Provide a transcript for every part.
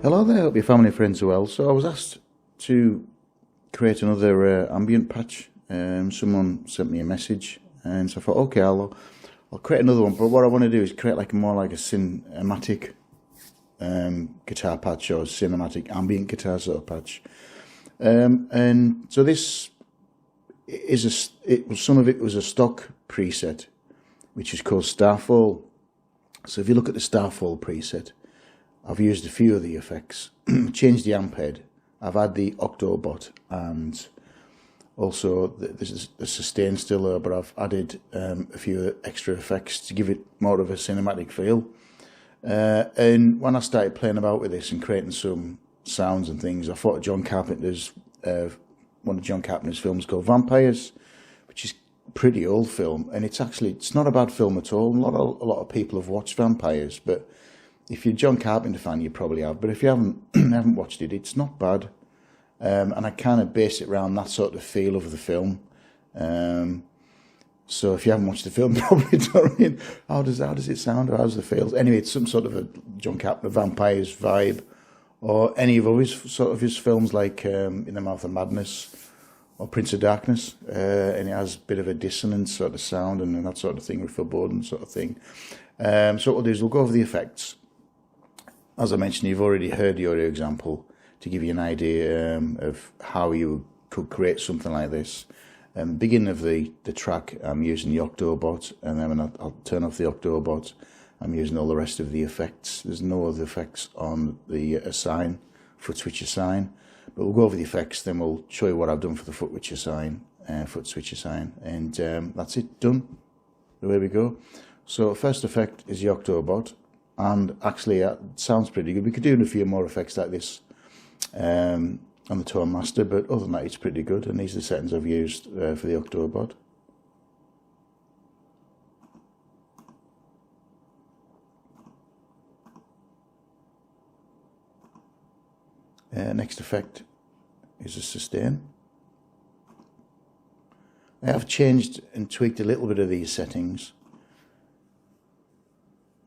Hello there, hope your family and friends are well. So I was asked to create another ambient patch. Someone sent me a message, and so I thought, okay, I'll create another one. But what I want to do is create like more like a cinematic guitar patch, or cinematic ambient guitar sort of patch. And so this is some of it was a stock preset, which is called Starfall. So if you look at the Starfall preset, I've used a few of the effects, changed the amp head, I've had the Octobot, and also there's a sustain still there, but I've added a few extra effects to give it more of a cinematic feel. And when I started playing about with this and creating some sounds and things, I thought of John Carpenter's, one of John Carpenter's films called Vampires, which is a pretty old film, and it's not a bad film at all. A lot of people have watched Vampires, but if you're a John Carpenter fan, you probably have. But if you haven't watched it, it's not bad. And I kind of base it around that sort of feel of the film. So if you haven't watched the film, probably don't mean how does it sound, or how's the feel? Anyway, it's some sort of a John Carpenter Vampires vibe, or any of his films like In the Mouth of Madness or Prince of Darkness, and it has a bit of a dissonant sort of sound and that sort of thing, with foreboding sort of thing. So what we'll do is we'll go over the effects. As I mentioned, you've already heard the audio example to give you an idea of how you could create something like this. Beginning of the track, I'm using the Octobot, and then when I'll turn off the Octobot, I'm using all the rest of the effects. There's no other effects on the foot switcher sign, but we'll go over the effects, then we'll show you what I've done for the foot switcher sign, and that's it, done. Away we go. So first effect is the Octobot. And actually, it sounds pretty good. We could do a few more effects like this on the Tone Master, but other than that, it's pretty good. And these are the settings I've used for the Octobot. Next effect is a sustain. I have changed and tweaked a little bit of these settings,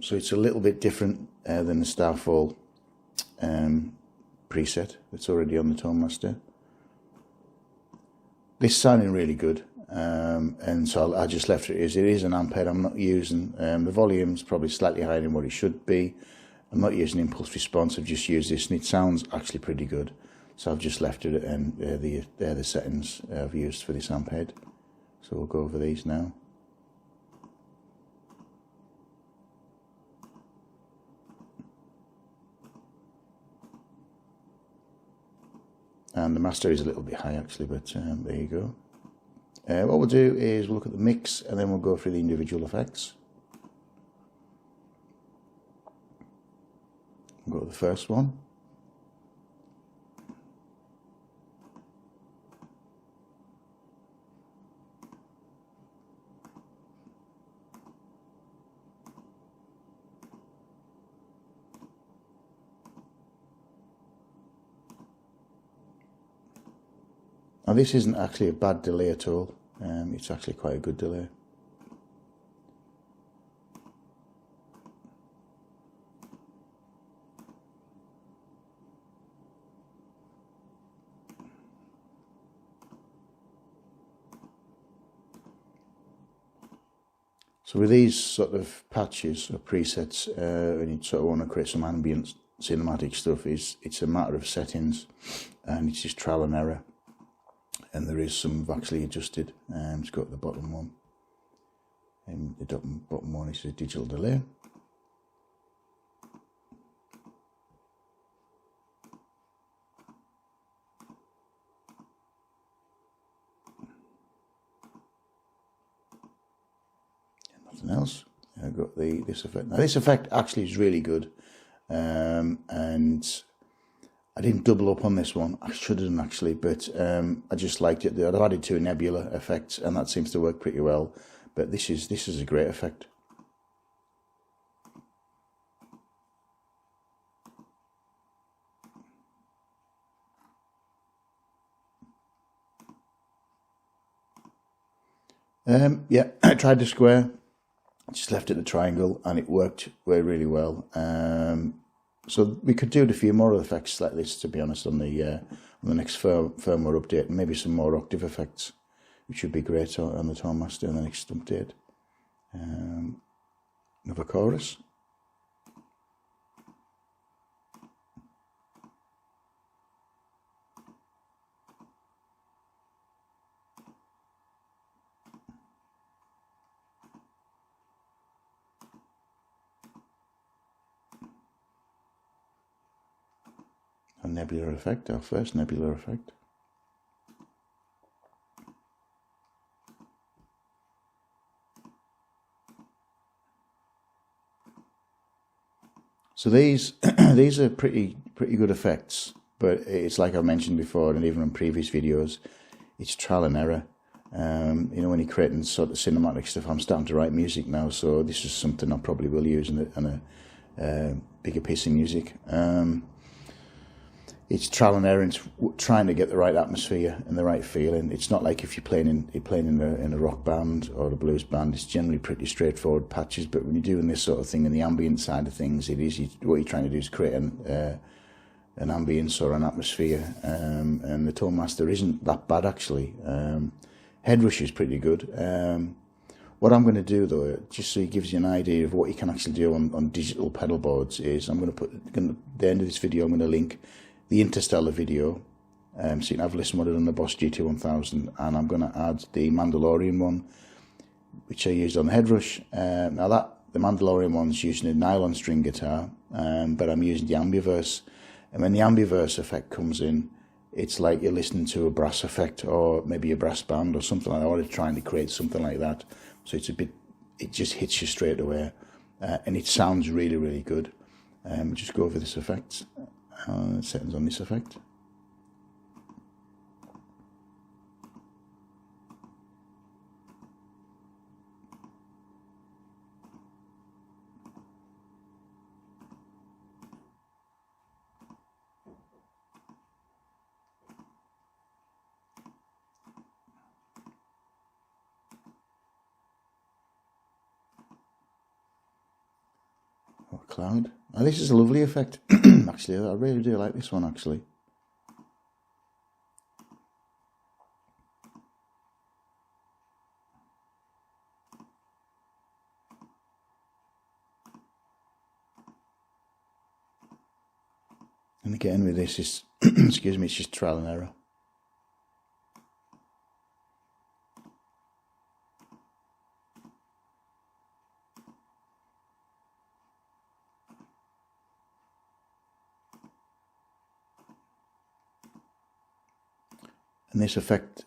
so it's a little bit different than the Starfall preset that's already on the Tone Master. This is sounding really good, and so I just left it as it is an amp head. I'm not using the volume's probably slightly higher than what it should be. I'm not using impulse response. I've just used this, and it sounds actually pretty good. So I've just left it, and they're the settings I've used for this amp head. So we'll go over these now. And the master is a little bit high actually, but there you go. What we'll do is we'll look at the mix, and then we'll go through the individual effects. We'll go to the first one. Now this isn't actually a bad delay at all, it's actually quite a good delay. So with these sort of patches or presets, when you sort of want to create some ambient cinematic stuff, it's a matter of settings, and it's just trial and error. And there is some I've actually adjusted. Let's go to the bottom one. And the bottom one is a digital delay. Nothing else. I've got this effect. Now this effect actually is really good, and I didn't double up on this one. I should have done actually, but I just liked it. I've added 2 nebula effects, and that seems to work pretty well. But this is a great effect. Yeah, I tried the square. Just left it the triangle, and it worked really well. So we could do a few more effects like this, to be honest, on the next firmware update, and maybe some more octave effects, which would be great on the Tone Master in the next update. Another chorus. A nebular effect, our first nebular effect. So these these are pretty good effects, but it's like I mentioned before, and even in previous videos, it's trial and error. You know, when you're creating sort of cinematic stuff, I'm starting to write music now, so this is something I probably will use in a bigger piece of music. It's trial and error. It's trying to get the right atmosphere and the right feeling. It's not like if you're playing in a rock band or a blues band. It's generally pretty straightforward patches. But when you're doing this sort of thing in the ambient side of things, what you're trying to do is create an ambience or an atmosphere. And the Tone Master isn't that bad actually. Headrush is pretty good. What I'm going to do though, just so it gives you an idea of what you can actually do on digital pedal boards, is I'm going to put at the end of this video, I'm going to link the Interstellar video, so you can have a listen what I did on the Boss GT1000, and I'm going to add the Mandalorian one, which I used on the Headrush. Now the Mandalorian one's using a nylon string guitar, but I'm using the Ambiverse, and when the Ambiverse effect comes in, it's like you're listening to a brass effect, or maybe a brass band or something like that, or trying to create something like that. So it just hits you straight away, and it sounds really good. Just go over this effect. Settings on this effect. Or cloud. Now this is a lovely effect. Actually, I really do like this one actually. And again with this is excuse me, it's just trial and error. And this effect,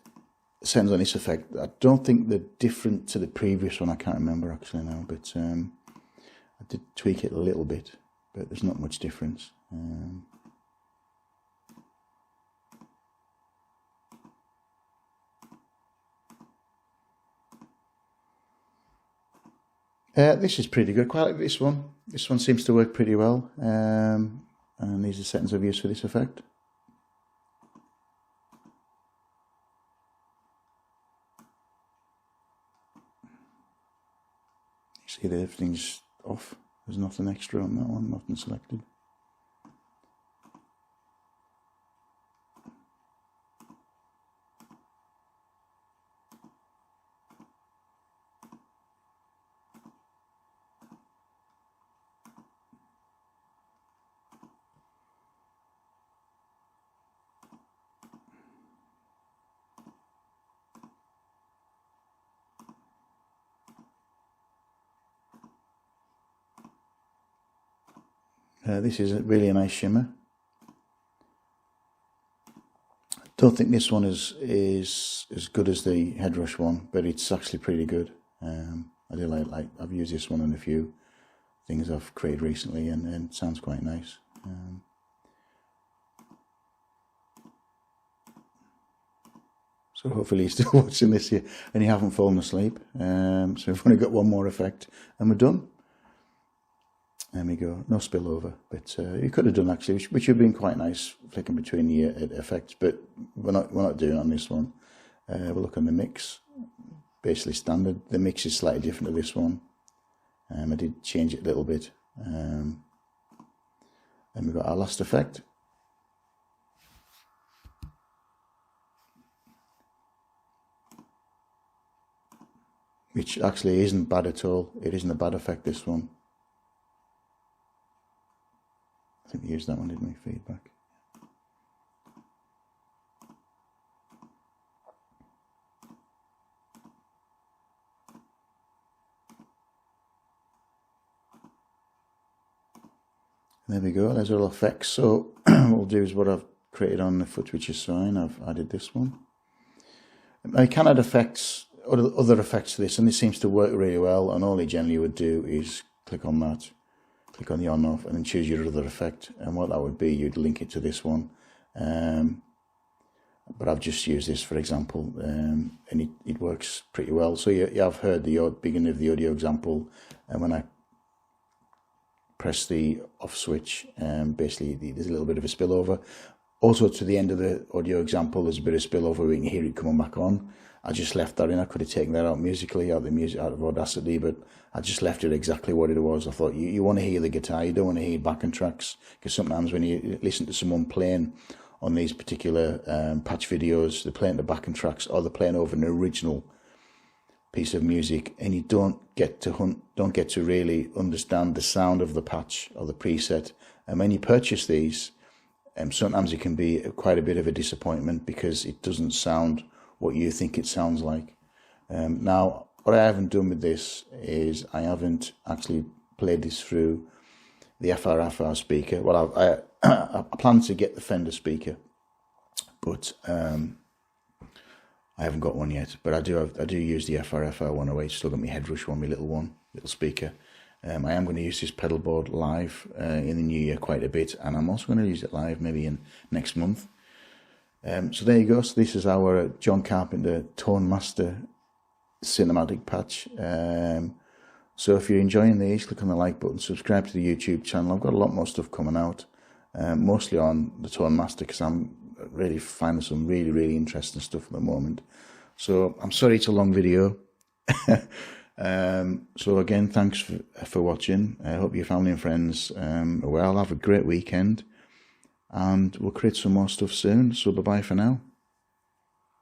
settings on this effect, I don't think they're different to the previous one. I can't remember actually now, but I did tweak it a little bit, but there's not much difference. This is pretty good quality. This one seems to work pretty well, and these are settings I've used for this effect. See that everything's off. There's nothing extra on that one, nothing selected. This is really a nice shimmer. Don't think this one is as good as the Headrush one, but it's actually pretty good. I do like I've used this one on a few things I've created recently, and it sounds quite nice. So hopefully you're still watching this here and you haven't fallen asleep. So we've only got one more effect and we're done. There we go, no spillover, but you could have done actually, which would have been quite nice, flicking between the effects, but we're not doing it on this one. We'll look on the mix, basically standard. The mix is slightly different to this one. I did change it a little bit. And we've got our last effect. Which actually isn't bad at all. It isn't a bad effect, this one. I think we used that one, didn't we? Feedback. There we go, there's all effects. So what we'll do is what I've created on the foot, which is fine. I've added this one. I can add effects, other effects to this, and this seems to work really well. And all you generally would do is click on that, click on the on off, and then choose your other effect. And what that would be, you'd link it to this one. But I've just used this for example, and it works pretty well. So you have heard the beginning of the audio example, and when I press the off switch, basically there's a little bit of a spillover. Also to the end of the audio example, there's a bit of spillover. We can hear it coming back on. I just left that in. I could have taken that out musically, out of Audacity, but I just left it exactly what it was. I thought you want to hear the guitar, you don't want to hear backing tracks, because sometimes when you listen to someone playing on these particular patch videos, they're playing the backing tracks or they're playing over an original piece of music, and you don't get to really understand the sound of the patch or the preset. And when you purchase these, sometimes it can be quite a bit of a disappointment because it doesn't sound what you think it sounds like. Now, what I haven't done with this is I haven't actually played this through the FR speaker. Well, I plan to get the Fender speaker, but I haven't got one yet. But I do use the FR 108. Still got my Headrush one, my little speaker. I am going to use this pedal board live in the new year quite a bit, and I'm also going to use it live maybe in next month. So there you go. So this is our John Carpenter Tone Master cinematic patch. So if you're enjoying these, click on the like button, subscribe to the YouTube channel. I've got a lot more stuff coming out, mostly on the Tone Master, because I'm really finding some really interesting stuff at the moment. So I'm sorry it's a long video. So again, thanks for watching. I hope your family and friends are well. Have a great weekend, and we'll create some more stuff soon. So bye bye for now.